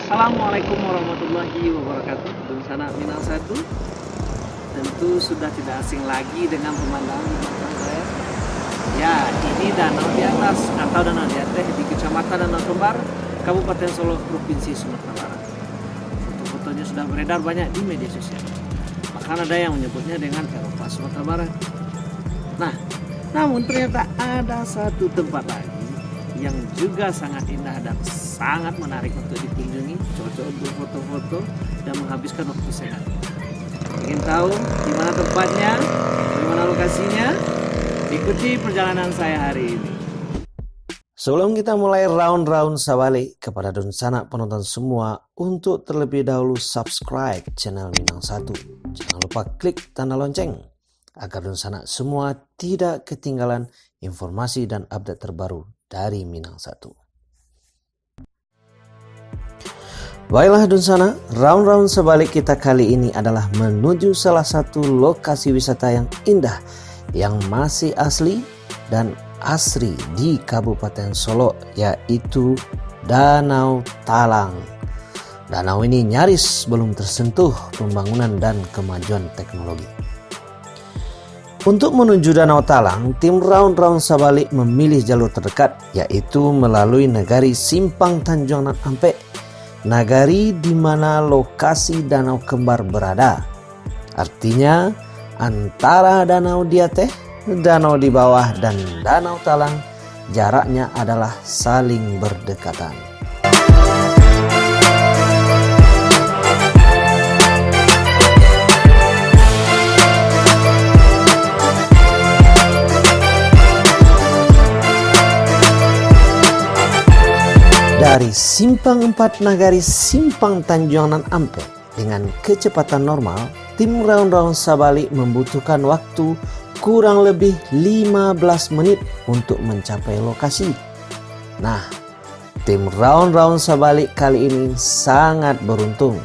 Assalamualaikum warahmatullahi wabarakatuh. Dunsana Minang Satu tentu sudah tidak asing lagi dengan pemandangan di belakang saya. Ya, ini danau di atas atau danau di atas di Kecamatan Danau Kembar, Kabupaten Solo, Provinsi Sumatera Barat. Foto-fotonya sudah beredar banyak di media sosial. Bahkan ada yang menyebutnya dengan Eropa Sumatera Barat. Nah, namun ternyata ada satu tempat lagi yang juga sangat indah dan sangat menarik untuk dikunjungi, cocok untuk foto-foto dan menghabiskan waktu sehat. Ingin tahu di mana tempatnya, di mana lokasinya? Ikuti perjalanan saya hari ini. Sebelum kita mulai round-round sabalik, kepada Dunsana penonton semua untuk terlebih dahulu subscribe channel Minang Satu. Jangan lupa klik tanda lonceng agar Dunsana semua tidak ketinggalan informasi dan update terbaru dari Minang Satu. Baiklah Dunsana, round-round sebalik kita kali ini adalah menuju salah satu lokasi wisata yang indah, yang masih asli dan asri di Kabupaten Solo, yaitu Danau Talang. Danau ini nyaris belum tersentuh pembangunan dan kemajuan teknologi. Untuk menuju Danau Talang, tim round-round sabalik memilih jalur terdekat, yaitu melalui Nagari Simpang Tanjung Nan Ampek, nagari di mana lokasi Danau Kembar berada. Artinya antara danau di atas, danau di bawah, dan Danau Talang jaraknya adalah saling berdekatan. Dari Simpang 4 Nagari Simpang Tanjung Nan Ampek dengan kecepatan normal, tim round-round sabalik membutuhkan waktu kurang lebih 15 menit untuk mencapai lokasi. Nah, tim round-round sabalik kali ini sangat beruntung.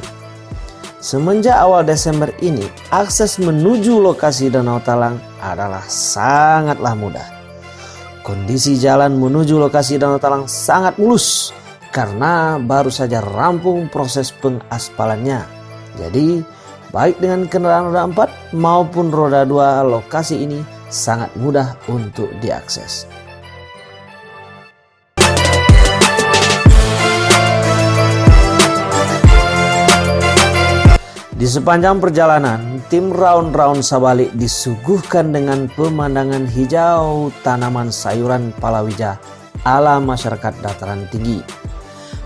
Semenjak awal Desember ini, akses menuju lokasi Danau Talang adalah sangatlah mudah. Kondisi jalan menuju lokasi Danau Talang sangat mulus karena baru saja rampung proses pengaspalannya. Jadi, baik dengan kendaraan roda 4 maupun roda 2, lokasi ini sangat mudah untuk diakses. Di sepanjang perjalanan, tim round-round sabalik disuguhkan dengan pemandangan hijau tanaman sayuran palawija ala masyarakat dataran tinggi.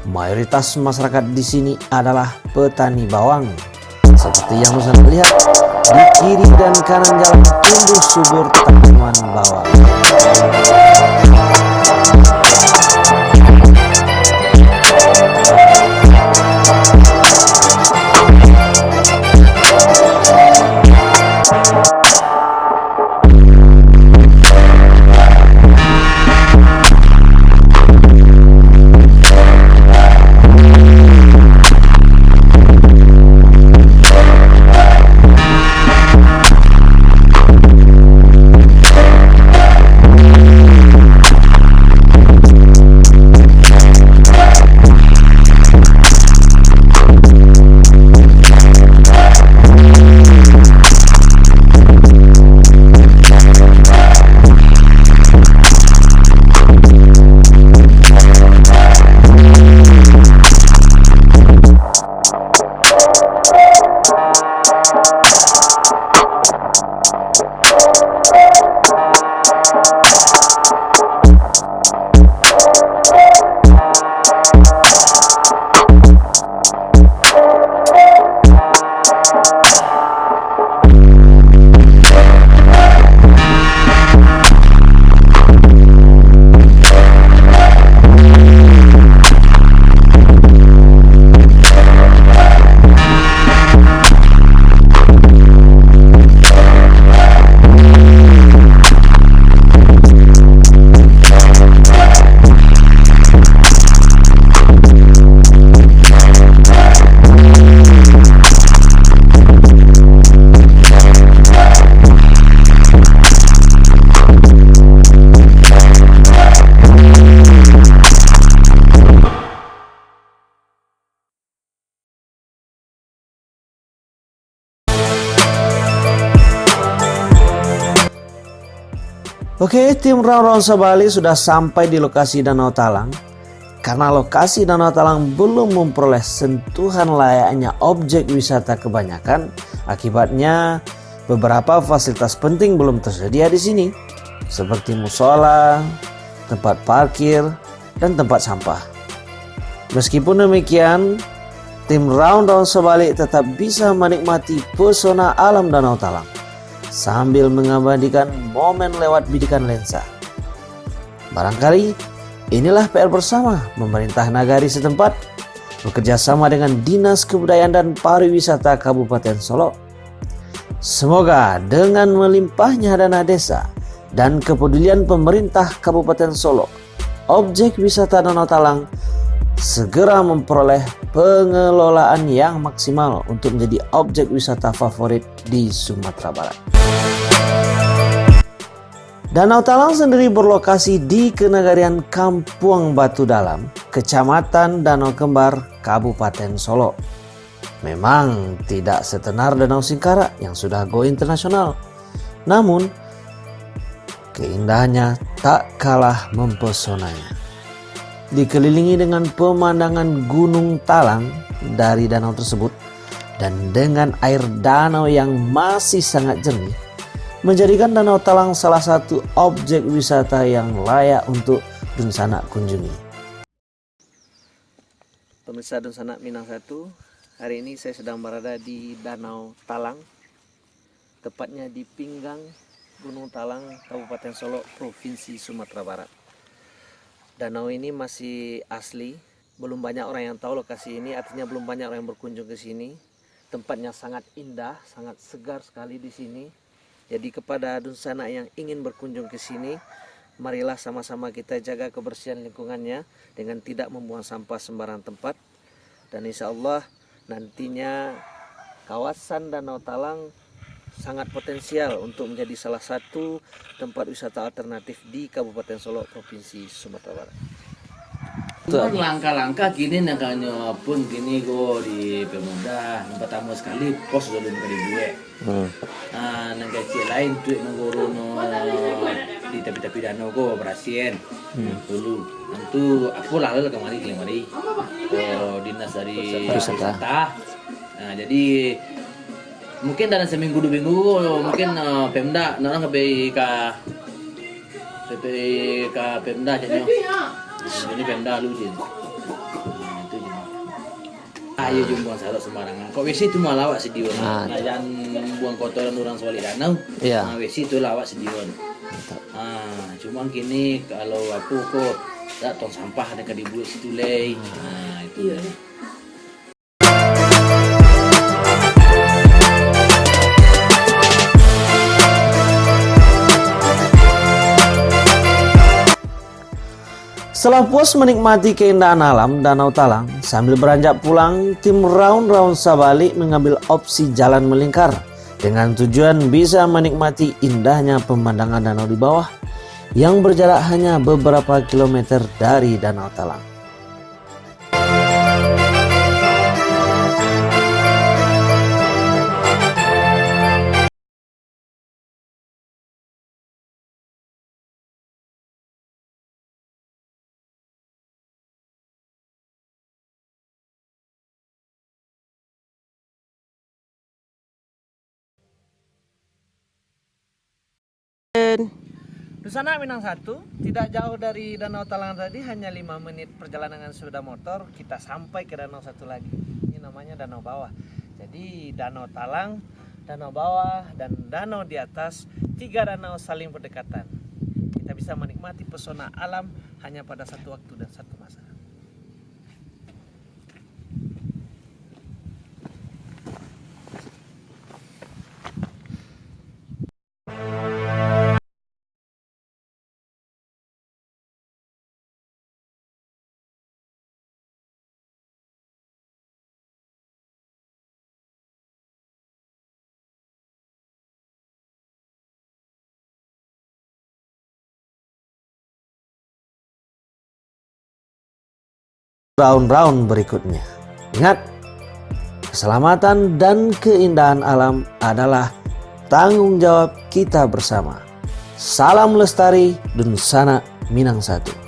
Mayoritas masyarakat di sini adalah petani bawang. Seperti yang bisa melihat, di kiri dan kanan jalan tumbuh subur tanaman bawang. Oke, tim Round Round Sabali sudah sampai di lokasi Danau Talang. Karena lokasi Danau Talang belum memperoleh sentuhan layaknya objek wisata kebanyakan, akibatnya beberapa fasilitas penting belum tersedia di sini, seperti musola, tempat parkir, dan tempat sampah. Meskipun demikian, tim Round Round Sabali tetap bisa menikmati pesona alam Danau Talang sambil mengabadikan momen lewat bidikan lensa. Barangkali inilah PR bersama pemerintah nagari setempat bekerja sama dengan Dinas Kebudayaan dan Pariwisata Kabupaten Solok. Semoga dengan melimpahnya dana desa dan kepedulian pemerintah Kabupaten Solok, objek wisata Danau Talang segera memperoleh pengelolaan yang maksimal untuk menjadi objek wisata favorit di Sumatera Barat. Danau Talang sendiri berlokasi di Kenegarian Kampung Batu Dalam, Kecamatan Danau Kembar, Kabupaten Solok. Memang tidak setenar Danau Singkarak yang sudah go internasional, namun keindahannya tak kalah mempesonanya. Dikelilingi dengan pemandangan Gunung Talang dari danau tersebut dan dengan air danau yang masih sangat jernih, menjadikan Danau Talang salah satu objek wisata yang layak untuk Dunsana kunjungi. Pemirsa Dunsana Minang 1, hari ini saya sedang berada di Danau Talang, tepatnya di pinggang Gunung Talang, Kabupaten Solok, Provinsi Sumatera Barat. Danau ini masih asli, belum banyak orang yang tahu lokasi ini, artinya belum banyak orang yang berkunjung ke sini. Tempatnya sangat indah, sangat segar sekali di sini. Jadi kepada Dunsana yang ingin berkunjung ke sini, marilah sama-sama kita jaga kebersihan lingkungannya dengan tidak membuang sampah sembarang tempat. Dan insya Allah nantinya kawasan Danau Talang sangat potensial untuk menjadi salah satu tempat wisata alternatif di Kabupaten Solok, Provinsi Sumatera Barat. Langkah-langkah kini nakanya pun kini go di Pemuda pertama sekali pos dulu kali gue. Nang kecil lain tuh menggoro no di tepi-tepi danau go berasien dulu. Nanti aku lalu kemari. Dinas dari wisata. Nah jadi mungkin dalam seminggu 2 minggu mungkin Pemda orang ke Pemda jadinya. Ini Pemda lu sih. Itu je. Ayo jumpa salah sembarangan. Kok WC itu malah awak sedion. Jangan buang kotoran orang soal danau. Iya. WC itu lawak sedion. Cuma kini kalau aku kok tak tong sampah dekat dibuat situ lei. Itu. Setelah puas menikmati keindahan alam Danau Talang, sambil beranjak pulang, tim Round Round Sabali mengambil opsi jalan melingkar dengan tujuan bisa menikmati indahnya pemandangan danau di bawah yang berjarak hanya beberapa kilometer dari Danau Talang. Dunsana Minang 1, tidak jauh dari Danau Talang tadi, hanya 5 menit perjalanan sepeda motor, kita sampai ke danau satu lagi. Ini namanya Danau Bawah. Jadi Danau Talang, Danau Bawah, dan Danau di atas, 3 danau saling berdekatan. Kita bisa menikmati pesona alam hanya pada satu waktu dan satu masa. Round-round berikutnya. Ingat, keselamatan dan keindahan alam adalah tanggung jawab kita bersama. Salam lestari Dunsana Minang Satu.